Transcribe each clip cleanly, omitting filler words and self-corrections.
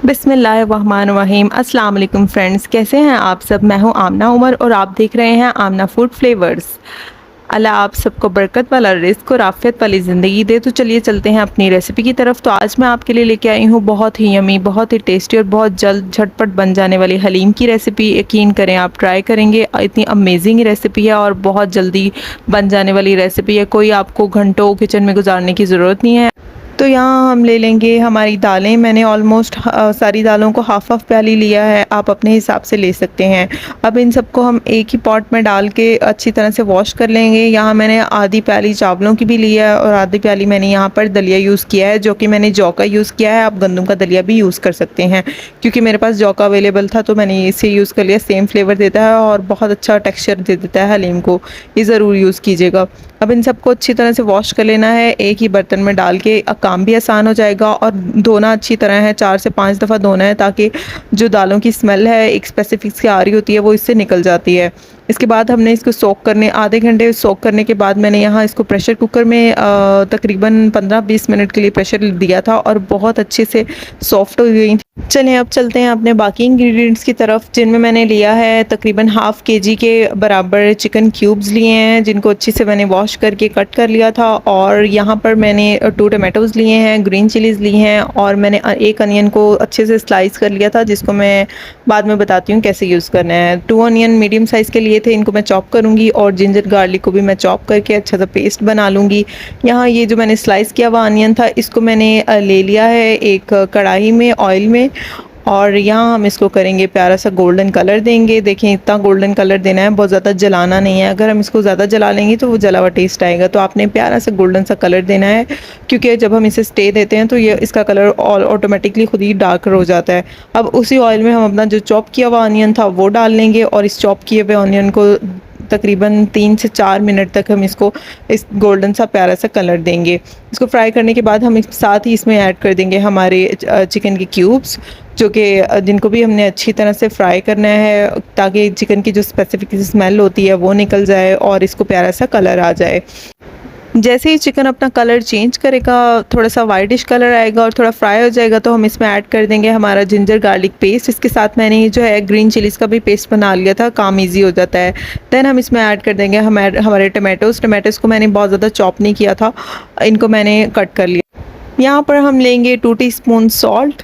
बिस्मिल्लाहिर्रहमानिर्रहीम। अस्सलाम वालेकुम फ्रेंड्स, कैसे हैं आप सब। मैं हूं आमना उमर और आप देख रहे हैं आमना फूड फ्लेवर्स। अल्लाह आप सबको बरकत वाला रिज़्क़ और आफ़ियत वाली ज़िंदगी दे। तो चलिए चलते हैं अपनी रेसिपी की तरफ। तो आज मैं आपके लिए लेके आई हूँ बहुत ही यमी, बहुत ही टेस्टी और बहुत जल्द झटपट बन जाने वाली हलीम की रेसिपी। यकीन करें आप ट्राई करेंगे, इतनी अमेजिंग रेसिपी है और बहुत जल्दी बन जाने वाली रेसिपी है। कोई आपको घंटों किचन में गुजारने की ज़रूरत नहीं है। तो यहाँ हम ले लेंगे हमारी दालें। मैंने ऑलमोस्ट सारी दालों को हाफ़ प्याली लिया है, आप अपने हिसाब से ले सकते हैं। अब इन सबको हम एक ही पॉट में डाल के अच्छी तरह से वॉश कर लेंगे। यहाँ मैंने आधी प्याली चावलों की भी लिया है और आधी प्याली मैंने यहाँ पर दलिया यूज़ किया है, जो कि मैंने जौ का यूज़ किया है। आप गंदम का दलिया भी यूज़ कर सकते हैं, क्योंकि मेरे पास जौ का अवेलेबल था तो मैंने इसे यूज़ कर लिया। सेम फ्लेवर देता है और बहुत अच्छा टेक्स्चर दे देता है हलीम को, ये ज़रूर यूज़ कीजिएगा। अब इन सबको अच्छी तरह से वॉश कर लेना है एक ही बर्तन में डाल के। काम भी आसान हो जाएगा और धोना अच्छी तरह है, 4 से 5 दफ़ा धोना है, ताकि जो दालों की स्मेल है एक स्पेसिफिक सी आ रही होती है वो इससे निकल जाती है। इसके बाद हमने इसको सोक करने, आधे घंटे सोक करने के बाद मैंने यहाँ इसको प्रेशर कुकर में तकरीबन 15-20 मिनट के लिए प्रेशर दिया था और बहुत अच्छे से सॉफ्ट हो गई थी। चलें अब चलते हैं अपने बाकी इंग्रेडिएंट्स की तरफ, जिनमें मैंने लिया है तकरीबन हाफ़ केजी के बराबर चिकन क्यूब्स लिए हैं, जिनको अच्छे से मैंने वॉश करके कट कर लिया था। और यहाँ पर मैंने 2 टमाटोज़ लिए हैं, ग्रीन चिलीज़ ली हैं और मैंने एक अनियन को अच्छे से स्लाइस कर लिया था, जिसको मैं बाद में बताती हूँ कैसे यूज़ करना है। 2 अनियन मीडियम साइज़ के लिए थे, इनको मैं चॉप करूँगी और जिंजर गार्लिक को भी मैं चॉप करके अच्छा सा पेस्ट बना लूँगी। यहाँ ये जो मैंने स्लाइस किया हुआ अनियन था, इसको मैंने ले लिया है एक कढ़ाई में ऑयल में, और यहाँ हम इसको करेंगे प्यारा सा गोल्डन कलर देंगे। देखें इतना गोल्डन कलर देना है, बहुत ज़्यादा जलाना नहीं है। अगर हम इसको ज़्यादा जला लेंगे तो वो जला हुआ टेस्ट आएगा, तो आपने प्यारा सा गोल्डन सा कलर देना है, क्योंकि जब हम इसे स्टे देते हैं तो ये इसका कलर ऑटोमेटिकली खुद ही डार्कर हो जाता है। अब उसी ऑयल में हम अपना जो चॉप किया हुआ अनियन था वो डाल लेंगे और इस चॉप किए हुए अनियन को तकरीबन 3 से 4 मिनट तक हम इसको इस गोल्डन सा प्यारा सा कलर देंगे। इसको फ्राई करने के बाद हम साथ ही इसमें ऐड कर देंगे हमारे चिकन के क्यूब्स, जो कि जिनको भी हमने अच्छी तरह से फ्राई करना है, ताकि चिकन की जो स्पेसिफिक स्मेल होती है वो निकल जाए और इसको प्यारा सा कलर आ जाए। जैसे ही चिकन अपना कलर चेंज करेगा, थोड़ा सा वाइटिश कलर आएगा और थोड़ा फ्राई हो जाएगा, तो हम इसमें ऐड कर देंगे हमारा जिंजर गार्लिक पेस्ट। इसके साथ मैंने जो है ग्रीन चिलीज़ का भी पेस्ट बना लिया था, काम इजी हो जाता है। देन हम इसमें ऐड कर देंगे हमारे टमाटोज़ को मैंने बहुत ज़्यादा चॉप नहीं किया था, इनको मैंने कट कर लिया। यहाँ पर हम लेंगे 2 टीस्पून सॉल्ट,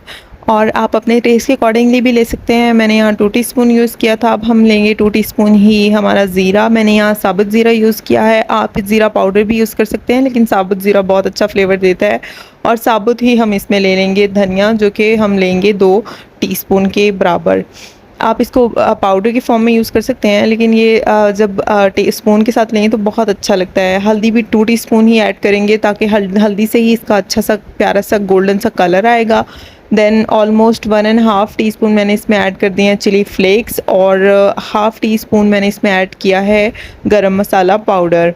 और आप अपने टेस्ट के अकॉर्डिंगली भी ले सकते हैं। मैंने यहाँ 2 टीस्पून यूज़ किया था। अब हम लेंगे 2 टीस्पून ही हमारा ज़ीरा। मैंने यहाँ साबुत ज़ीरा यूज़ किया है, आप ज़ीरा पाउडर भी यूज़ कर सकते हैं, लेकिन साबुत ज़ीरा बहुत अच्छा फ्लेवर देता है। और साबुत ही हम इसमें ले लेंगे धनिया, जो कि हम लेंगे 2 टीस्पून के बराबर। आप इसको पाउडर की फॉर्म में यूज़ कर सकते हैं, लेकिन ये जब स्पून के साथ लेंगे तो बहुत अच्छा लगता है। हल्दी भी 2 टीस्पून ही ऐड करेंगे, ताकि हल्दी से ही इसका अच्छा सा प्यारा सा गोल्डन सा कलर आएगा। देन ऑलमोस्ट 1.5 टीस्पून मैंने इसमें ऐड कर दिए हैं चिली फ्लेक्स, और हाफ़ टीस्पून मैंने इसमें ऐड किया है गरम मसाला पाउडर।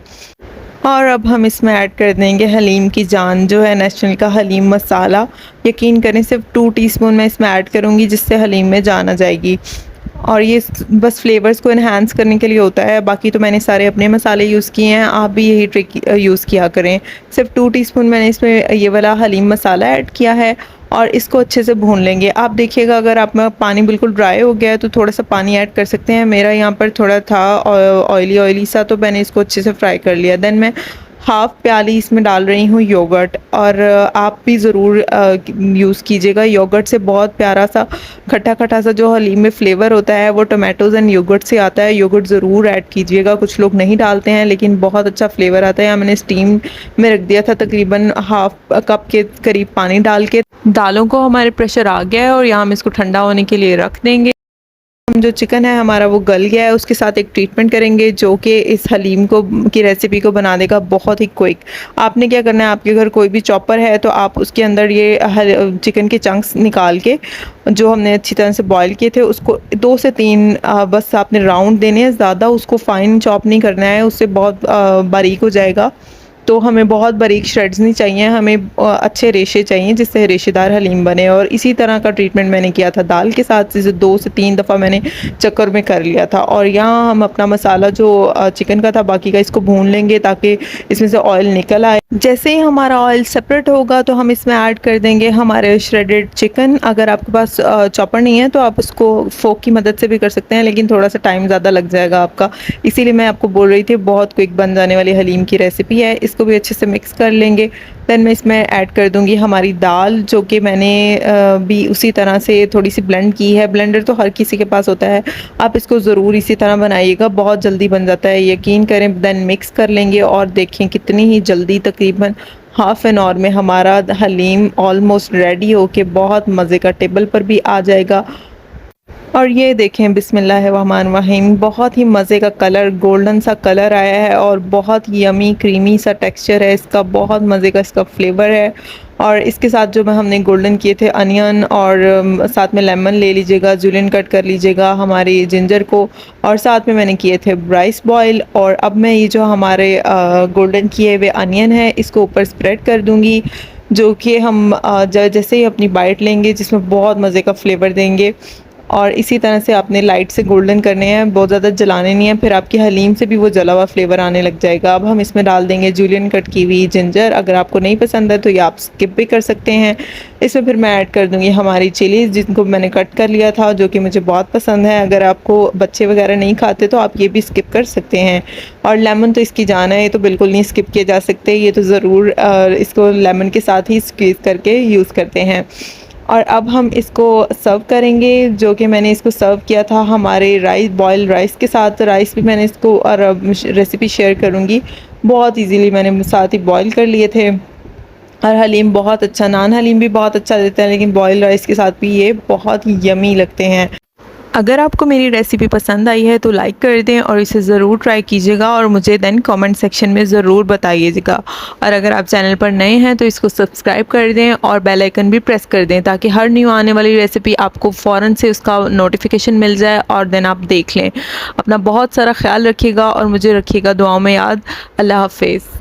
और अब हम इसमें ऐड कर देंगे हलीम की जान, जो है नेशनल का हलीम मसाला। यकीन करें सिर्फ 2 टीस्पून मैं इसमें ऐड करूँगी, जिससे हलीम में जान आ जाएगी। और ये बस फ्लेवर्स को इन्हांस करने के लिए होता है, बाकी तो मैंने सारे अपने मसाले यूज़ किए हैं, आप भी यही ट्रिक यूज़ किया करें। सिर्फ 2 टीस्पून मैंने इसमें ये वाला हलीम मसाला ऐड किया है और इसको अच्छे से भून लेंगे। आप देखिएगा अगर आप में पानी बिल्कुल ड्राई हो गया है तो थोड़ा सा पानी ऐड कर सकते हैं। मेरा यहाँ पर थोड़ा था ऑयली सा, तो मैंने इसको अच्छे से फ्राई कर लिया। देन मैं हाफ़ प्याली इसमें डाल रही हूँ योगर्ट, और आप भी ज़रूर यूज़ कीजिएगा। योगर्ट से बहुत प्यारा सा खट्टा खट्टा सा जो हलीम में फ्लेवर होता है वो टमाटोज़ एंड योगर्ट से आता है। योगर्ट ज़रूर ऐड कीजिएगा, कुछ लोग नहीं डालते हैं लेकिन बहुत अच्छा फ्लेवर आता है। मैंने स्टीम में रख दिया था तकरीबन हाफ़ कप के करीब पानी डाल के। दालों को हमारे प्रेशर आ गया है और यहाँ हम इसको ठंडा होने के लिए रख देंगे। हम जो चिकन है हमारा वो गल गया है, उसके साथ एक ट्रीटमेंट करेंगे जो कि इस हलीम को की रेसिपी को बना देगा बहुत ही क्विक। आपने क्या करना है, आपके घर कोई भी चॉपर है तो आप उसके अंदर ये चिकन के चंक्स निकाल के, जो हमने अच्छी तरह से बॉईल किए थे, उसको 2 से 3 बस आपने राउंड देने हैं, ज़्यादा उसको फाइन चॉप नहीं करना है, उससे बहुत बारीक हो जाएगा। तो हमें बहुत बारीक श्रेड्स नहीं चाहिए, हमें अच्छे रेशे चाहिए जिससे रेशेदार हलीम बने। और इसी तरह का ट्रीटमेंट मैंने किया था दाल के साथ, जिसे 2 से 3 दफ़ा मैंने चक्कर में कर लिया था। और यहाँ हम अपना मसाला जो चिकन का था बाकी का इसको भून लेंगे, ताकि इसमें से ऑयल निकल आए। जैसे ही हमारा ऑयल सेपरेट होगा तो हम इसमें ऐड कर देंगे हमारे श्रेडेड चिकन। अगर आपके पास चॉपर नहीं है तो आप उसको फोक की मदद से भी कर सकते हैं, लेकिन थोड़ा सा टाइम ज़्यादा लग जाएगा आपका, इसीलिए मैं आपको बोल रही थी। बहुत क्विक बन जाने वाली हलीम की रेसिपी है। इसको भी अच्छे से मिक्स कर लेंगे। देन मैं इसमें ऐड कर दूंगी हमारी दाल, जो कि मैंने भी उसी तरह से थोड़ी सी ब्लेंड की है। ब्लेंडर तो हर किसी के पास होता है, आप इसको ज़रूर इसी तरह बनाइएगा, बहुत जल्दी बन जाता है, यकीन करें। देन मिक्स कर लेंगे और देखें कितनी ही जल्दी, तकरीबन हाफ़ एन आवर में हमारा हलीम ऑलमोस्ट रेडी होके बहुत मज़े का टेबल पर भी आ जाएगा। और ये देखें, बिस्मिल्लाहिर्रहमानिर्रहीम, बहुत ही मज़े का कलर, गोल्डन सा कलर आया है और बहुत यमी क्रीमी सा टेक्सचर है इसका, बहुत मज़े का इसका फ्लेवर है। और इसके साथ जो हमने गोल्डन किए थे अनियन और साथ में लेमन ले लीजिएगा, जुलियन कट कर लीजिएगा हमारी जिंजर को, और साथ में मैंने किए थे राइस बॉयल। और अब मैं ये जो हमारे गोल्डन किए हुए अनियन है इसको ऊपर स्प्रेड कर दूँगी, जो कि हम जैसे ही अपनी बाइट लेंगे जिसमें बहुत मज़े का फ्लेवर देंगे। और इसी तरह से आपने लाइट से गोल्डन करने हैं, बहुत ज़्यादा जलाने नहीं है, फिर आपकी हलीम से भी वो जला हुआ फ्लेवर आने लग जाएगा। अब हम इसमें डाल देंगे जूलियन कट की हुई जिंजर। अगर आपको नहीं पसंद है तो ये आप स्किप भी कर सकते हैं। इसमें फिर मैं ऐड कर दूँगी हमारी चिलीज़, जिनको मैंने कट कर लिया था, जो कि मुझे बहुत पसंद है। अगर आपको बच्चे वगैरह नहीं खाते तो आप ये भी स्किप कर सकते हैं। और लेमन तो इसकी जान है, ये तो बिल्कुल नहीं स्किप किए जा सकते, ये तो ज़रूर इसको लेमन के साथ ही स्क्वीज़ करके यूज़ करते हैं। और अब हम इसको सर्व करेंगे, जो कि मैंने इसको सर्व किया था हमारे राइस, बॉयल राइस के साथ। राइस भी मैंने इसको और रेसिपी शेयर करूँगी। बहुत इजीली मैंने साथ ही बॉयल कर लिए थे। और हलीम बहुत अच्छा, नान हलीम भी बहुत अच्छा देता है, लेकिन बॉयल राइस के साथ भी ये बहुत यमी लगते हैं। अगर आपको मेरी रेसिपी पसंद आई है तो लाइक कर दें और इसे ज़रूर ट्राई कीजिएगा और मुझे देन कमेंट सेक्शन में ज़रूर बताइएगा। और अगर आप चैनल पर नए हैं तो इसको सब्सक्राइब कर दें और बेल आइकन भी प्रेस कर दें, ताकि हर न्यू आने वाली रेसिपी आपको फ़ौरन से उसका नोटिफिकेशन मिल जाए और देन आप देख लें। अपना बहुत सारा ख्याल रखिएगा और मुझे रखिएगा दुआओं में याद। अल्लाह हाफिज़।